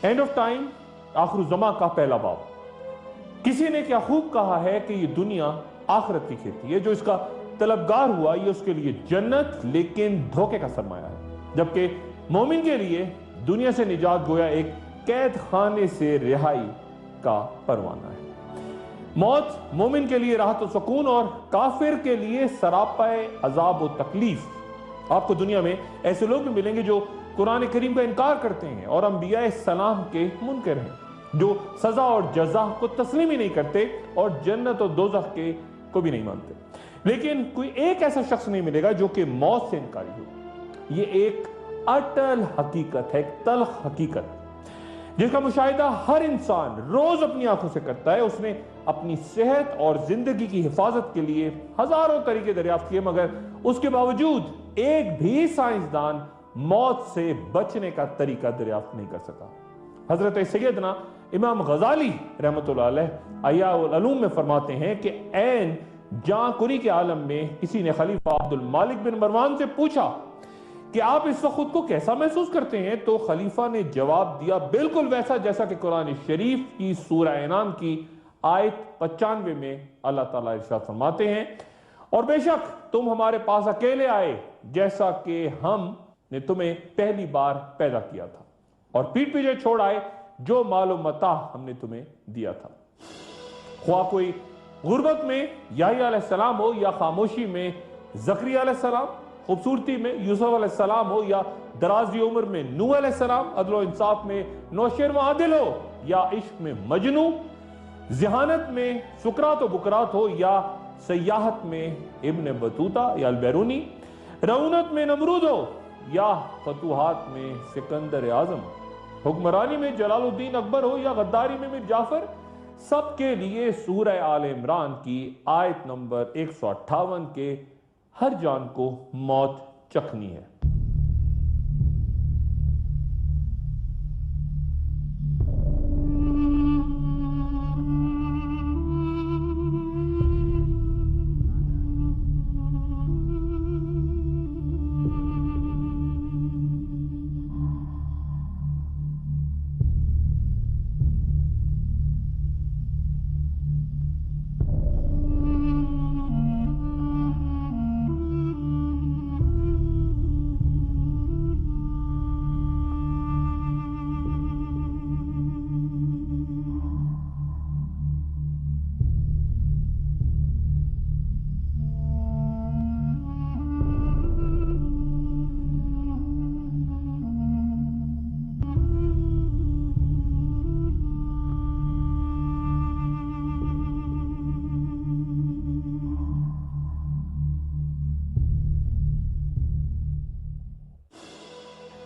And of time, آخر الزماں کا پہلا باب۔ کسی نے کیا خوب کہا ہے کہ یہ دنیا آخرت کی کھیتی ہے، جو اس کا طلبگار ہوا یہ اس کے لیے جنت لیکن دھوکے کا سرمایہ ہے، جبکہ مومن کے لیے دنیا سے نجات گویا ایک قید خانے سے رہائی کا پروانہ ہے۔ موت مومن کے لیے راحت و سکون اور کافر کے لیے سراپائے عذاب و تکلیف۔ آپ کو دنیا میں ایسے لوگ بھی ملیں گے جو قرآن کریم کا انکار کرتے ہیں اور انبیاء السلام کے منکر ہیں، جو سزا اور جزا کو تسلیم ہی نہیں کرتے اور جنت و دوزخ کے کو بھی نہیں مانتے۔ لیکن کوئی ایک ایسا شخص نہیں ملے گا جو کہ موت سے انکاری ہو۔ یہ ایک اٹل حقیقت ہے، ایک تلخ حقیقت جس کا مشاہدہ ہر انسان روز اپنی آنکھوں سے کرتا ہے۔ اس نے اپنی صحت اور زندگی کی حفاظت کے لیے ہزاروں طریقے دریافت کیے، مگر اس کے باوجود ایک بھی سائنسدان موت سے بچنے کا طریقہ دریافت نہیں کر سکا۔ حضرت سیدنا امام غزالی رحمۃ اللہ علیہ احیاء العلوم میں فرماتے ہیں کہ عین جاں کنی کے عالم میں کسی نے خلیفہ عبد المالک بن مروان سے پوچھا کہ آپ اس وقت خود کو کیسا محسوس کرتے ہیں؟ تو خلیفہ نے جواب دیا بالکل ویسا جیسا کہ قرآن شریف کی سورہ انعام کی آیت 95 میں اللہ تعالیٰ ارشاد فرماتے ہیں، اور بے شک تم ہمارے پاس اکیلے آئے جیسا کہ ہم نے تمہیں پہلی بار پیدا کیا تھا، اور پیٹ پیچھے چھوڑ آئے جو مال و متاع ہم نے تمہیں دیا تھا۔ خواہ کوئی غربت میں یحییٰ علیہ السلام ہو یا خاموشی میں زکریا علیہ السلام، خوبصورتی میں یوسف علیہ السلام ہو یا درازی عمر میں نوح علیہ السلام، عدل و انصاف میں نوشیر و عادل ہو یا عشق میں مجنو، ذہانت میں سقراط و بکرات ہو یا سیاحت میں ابن بطوطہ یا البیرونی، رعونت میں نمرود ہو یا فتوحات میں سکندر اعظم، حکمرانی میں جلال الدین اکبر ہو یا غداری میں میر جعفر، سب کے لیے سورہ آل عمران کی آیت نمبر 158 کے ہر جان کو موت چکھنی ہے۔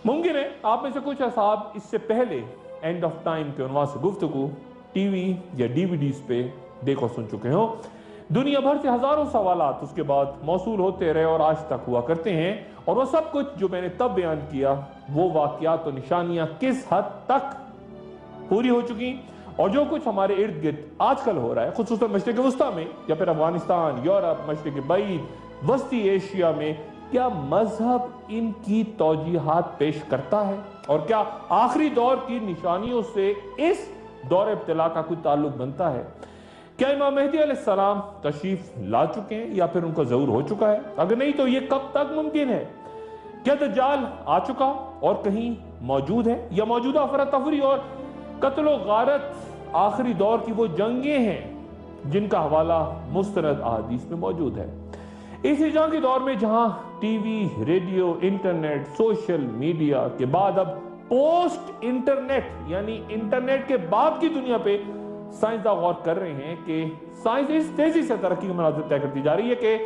ممکن ہے آپ میں سے کچھ اصحاب اس سے پہلے اینڈ آف ٹائم کے عنوان سے گفتگو ٹی وی یا ڈی وی ڈیز پہ دیکھ اور سن چکے ہوں۔ دنیا بھر سے ہزاروں سوالات اس کے بعد موصول ہوتے رہے اور آج تک ہوا کرتے ہیں، اور وہ سب کچھ جو میں نے تب بیان کیا وہ واقعات و نشانیاں کس حد تک پوری ہو چکی، اور جو کچھ ہمارے ارد گرد آج کل ہو رہا ہے خصوصاً مشرق وسطیٰ میں یا پھر افغانستان، یورپ، مشرق بعید، وسطی ایشیا میں، کیا مذہب ان کی توجیہات پیش کرتا ہے؟ اور کیا آخری دور کی نشانیوں سے اس دور ابتلا کا کوئی تعلق بنتا ہے؟ کیا امام مہدی علیہ السلام تشریف لا چکے ہیں یا پھر ان کا ظہور ہو چکا ہے؟ اگر نہیں تو یہ کب تک ممکن ہے؟ کیا دجال آ چکا اور کہیں موجود ہے، یا موجودہ افراتفری اور قتل و غارت آخری دور کی وہ جنگیں ہیں جن کا حوالہ مستند احادیث میں موجود ہے؟ اس جنگ کے دور میں جہاں T V, radio, internet, social media کے بعد اب پوسٹ انٹرنیٹ یعنی انٹرنیٹ کے بعد کی دنیا پہ سائنسداں غور کر رہے ہیں کہ سائنس اس تیزی سے ترقی کا مناظر طے کرتی جا رہی ہے کہ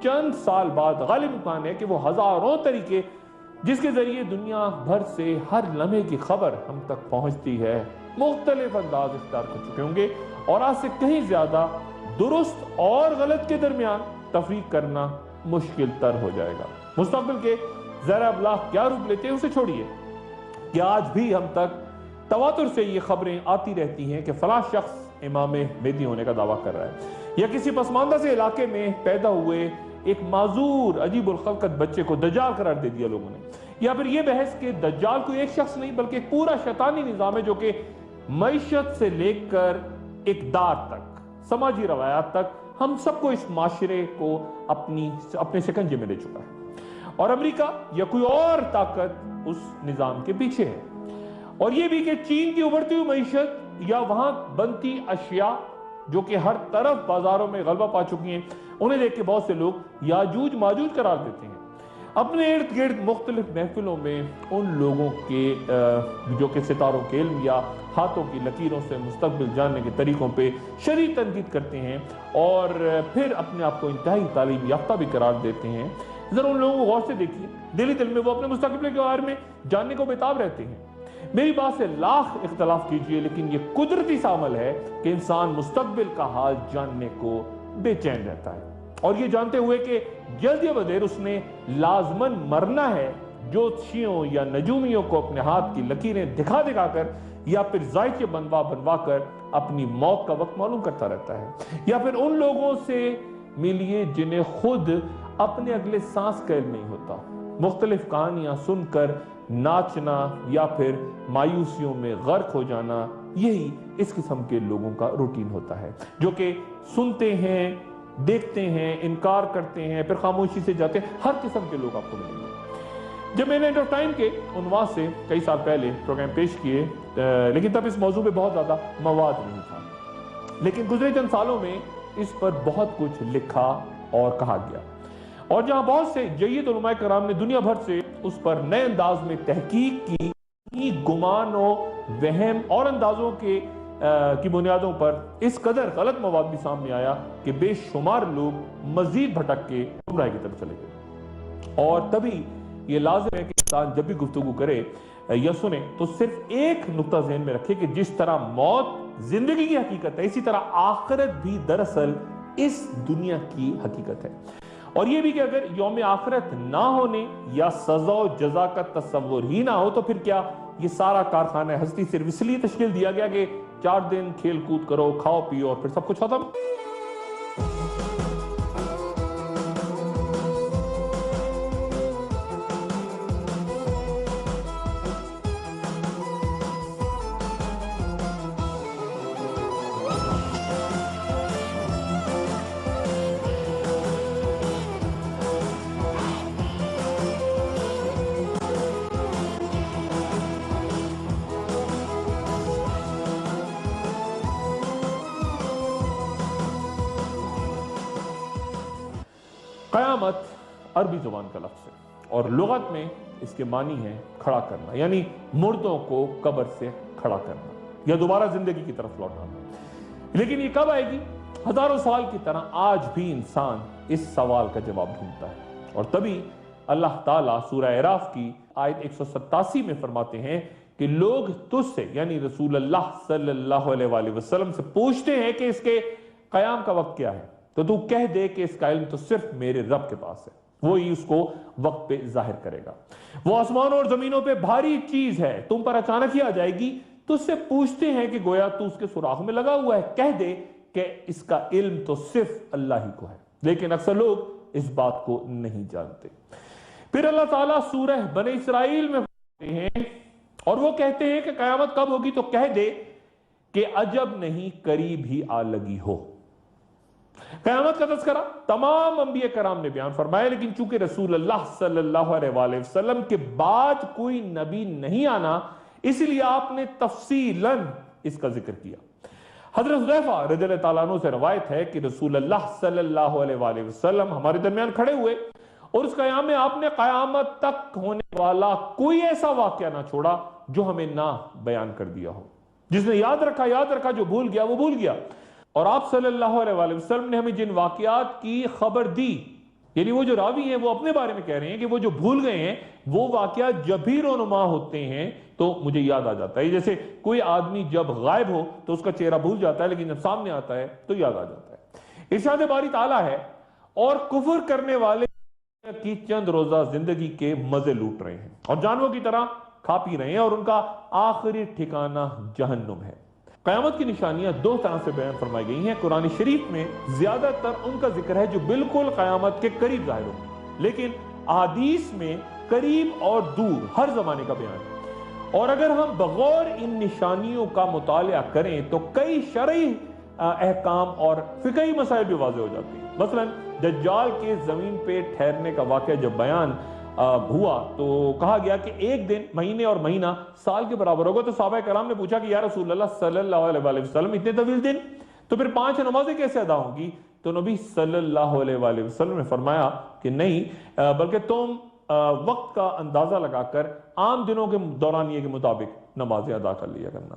چند سال بعد غالب امکان ہے کہ وہ ہزاروں طریقے جس کے ذریعے دنیا بھر سے ہر لمحے کی خبر ہم تک پہنچتی ہے مختلف انداز اختیار کر چکے ہوں گے، اور آج سے کہیں زیادہ درست اور غلط کے درمیان تفریق کرنا مشکل تر ہو جائے گا۔ مستقبل کے زیر ابلاغ کیا روپ لیتے ہیں اسے چھوڑیے کہ آج بھی ہم تک تواتر سے یہ خبریں آتی رہتی ہیں کہ فلاں شخص امام مہدی ہونے کا دعویٰ کر رہا ہے، یا کسی پسماندہ سے علاقے میں پیدا ہوئے ایک معذور عجیب الخلقت بچے کو دجال قرار دے دیا لوگوں نے، یا پھر یہ بحث کہ دجال کوئی ایک شخص نہیں بلکہ ایک پورا شیطانی نظام ہے جو کہ معیشت سے لے کر اقدار تک، سماجی روایات تک ہم سب کو اس معاشرے کو اپنے شکنجے میں لے چکا ہے، اور امریکہ یا کوئی اور طاقت اس نظام کے پیچھے ہے۔ اور یہ بھی کہ چین کی ابھرتی ہوئی معیشت یا وہاں بنتی اشیاء جو کہ ہر طرف بازاروں میں غلبہ پا چکی ہیں، انہیں دیکھ کے بہت سے لوگ یاجوج ماجوج قرار دیتے ہیں۔ اپنے ارد گرد مختلف محفلوں میں ان لوگوں کے جو کہ ستاروں کے علم یا ہاتھوں کی لکیروں سے مستقبل جاننے کے طریقوں پہ شدید تنقید کرتے ہیں اور پھر اپنے آپ کو انتہائی تعلیم یافتہ بھی قرار دیتے ہیں۔ ذرا ان لوگوں کو غور سے دیکھیے، دلی دل میں وہ اپنے مستقبل کے بارے میں جاننے کو بےتاب رہتے ہیں۔ میری بات سے لاکھ اختلاف کیجئے، لیکن یہ قدرتی سا عمل ہے کہ انسان مستقبل کا حال جاننے کو بے چین رہتا ہے، اور یہ جانتے ہوئے کہ جلد یا بدیر اس نے لازماً مرنا ہے، جوتشیوں یا نجومیوں کو اپنے ہاتھ کی لکیریں دکھا دکھا کر یا پھر ذائقے بنوا کر اپنی موت کا وقت معلوم کرتا رہتا ہے، یا پھر ان لوگوں سے ملیے جنہیں خود اپنے اگلے سانس کا علم نہیں ہوتا، مختلف کہانیاں سن کر ناچنا یا پھر مایوسیوں میں غرق ہو جانا، یہی اس قسم کے لوگوں کا روٹین ہوتا ہے جو کہ سنتے ہیں، دیکھتے ہیں، انکار کرتے ہیں، پھر خاموشی سے جاتے ہیں۔ ہر قسم کے لوگ آپ کو ملیں گے۔ جب میں نے اینڈ آف ٹائم کے عنوان سے کئی سال پہلے پروگرام پیش کیے، لیکن تب اس موضوع پہ بہت زیادہ مواد نہیں تھا، لیکن گزرے چند سالوں میں اس پر بہت کچھ لکھا اور کہا گیا، اور جہاں بہت سے جید علماء کرام نے دنیا بھر سے اس پر نئے انداز میں تحقیق کی، گمان و وہم اور اندازوں کی بنیادوں پر اس قدر غلط مواد بھی سامنے آیا کہ بے شمار لوگ مزید بھٹک کے گمراہی کی طرف چلے گئے۔ اور تبھی یہ لازم ہے کہ انسان جب بھی گفتگو کرے یا سنے تو صرف ایک نقطہ ذہن میں رکھے کہ جس طرح موت زندگی کی حقیقت ہے، اسی طرح آخرت بھی دراصل اس دنیا کی حقیقت ہے، اور یہ بھی کہ اگر یوم آخرت نہ ہونے یا سزا و جزا کا تصور ہی نہ ہو تو پھر کیا یہ سارا کارخانہ ہستی صرف اس لیے تشکیل دیا گیا کہ 4 دن کھیل کود کرو، کھاؤ پیو اور پھر سب کچھ ختم؟ قیامت عربی زبان کا لفظ ہے اور لغت میں اس کے معنی ہے کھڑا کرنا، یعنی مردوں کو قبر سے کھڑا کرنا یا دوبارہ زندگی کی طرف لوٹانا۔ لیکن یہ کب آئے گی؟ ہزاروں سال کی طرح آج بھی انسان اس سوال کا جواب ڈھونڈتا ہے، اور تبھی اللہ تعالیٰ سورہ اعراف کی آیت 187 میں فرماتے ہیں کہ لوگ تجھ سے یعنی رسول اللہ صلی اللہ علیہ وآلہ وسلم سے پوچھتے ہیں کہ اس کے قیام کا وقت کیا ہے، تو کہہ دے کہ اس کا علم تو صرف میرے رب کے پاس ہے، وہی اس کو وقت پہ ظاہر کرے گا۔ وہ آسمانوں اور زمینوں پہ بھاری چیز ہے، تم پر اچانک ہی آ جائے گی، تو اس سے پوچھتے ہیں کہ گویا تو اس کے سوراخ میں لگا ہوا ہے، کہہ دے کہ اس کا علم تو صرف اللہ ہی کو ہے، لیکن اکثر لوگ اس بات کو نہیں جانتے۔ پھر اللہ تعالیٰ سورہ بنی اسرائیل میں فرماتے ہیں اور وہ کہتے ہیں کہ قیامت کب ہوگی، تو کہہ دے کہ عجب نہیں قریب ہی آ لگی ہو۔ قیامت کا تذکرہ تمام انبیاء کرام نے بیان فرمایا، لیکن چونکہ رسول اللہ صلی اللہ علیہ وآلہ وسلم کے بعد کوئی نبی نہیں آنا، اس لیے آپ نے تفصیلاً اس کا ذکر کیا۔ حضرت حذیفہ رضی اللہ تعالیٰ عنہ سے روایت ہے کہ رسول اللہ صلی اللہ علیہ وآلہ وسلم ہمارے درمیان کھڑے ہوئے اور اس قیام میں آپ نے قیامت تک ہونے والا کوئی ایسا واقعہ نہ چھوڑا جو ہمیں نہ بیان کر دیا ہو۔ جس نے یاد رکھا، جو بھول گیا وہ بھول گیا۔ اور آپ صلی اللہ علیہ وآلہ وسلم نے ہمیں جن واقعات کی خبر دی، یعنی وہ جو راوی ہیں وہ اپنے بارے میں کہہ رہے ہیں کہ وہ جو بھول گئے ہیں وہ واقعات جب بھی رونما ہوتے ہیں تو مجھے یاد آ جاتا ہے۔ جیسے کوئی آدمی جب غائب ہو تو اس کا چہرہ بھول جاتا ہے، لیکن جب سامنے آتا ہے تو یاد آ جاتا ہے۔ ارشاد باری تعالیٰ ہے اور کفر کرنے والے کی چند روزہ زندگی کے مزے لوٹ رہے ہیں اور جانوروں کی طرح کھا پی رہے ہیں، اور ان کا آخری ٹھکانہ جہنم ہے۔ قیامت کی نشانیاں 2 طرح سے بیان فرمائی گئی ہیں۔ قرآن شریف میں زیادہ تر ان کا ذکر ہے جو بالکل قیامت کے قریب ظاہر ہوں، لیکن احادیث میں قریب اور دور ہر زمانے کا بیان ہے، اور اگر ہم بغور ان نشانیوں کا مطالعہ کریں تو کئی شرعی احکام اور فقہی مسائل بھی واضح ہو جاتے ہیں۔ مثلا دجال کے زمین پہ ٹھہرنے کا واقعہ جب بیان ہوا تو کہا گیا کہ ایک دن، مہینے اور مہینہ سال کے برابر ہوگا، تو صحابہ کرام نے پوچھا کہ یا رسول اللہ صلی اللہ علیہ وسلم اتنے طویل دن، تو پھر 5 نمازیں کیسے ادا ہوں گی؟ تو نبی صلی اللہ علیہ وسلم نے فرمایا کہ نہیں، بلکہ تم وقت کا اندازہ لگا کر عام دنوں کے دورانیے کے مطابق نمازیں ادا کر لیا کرنا۔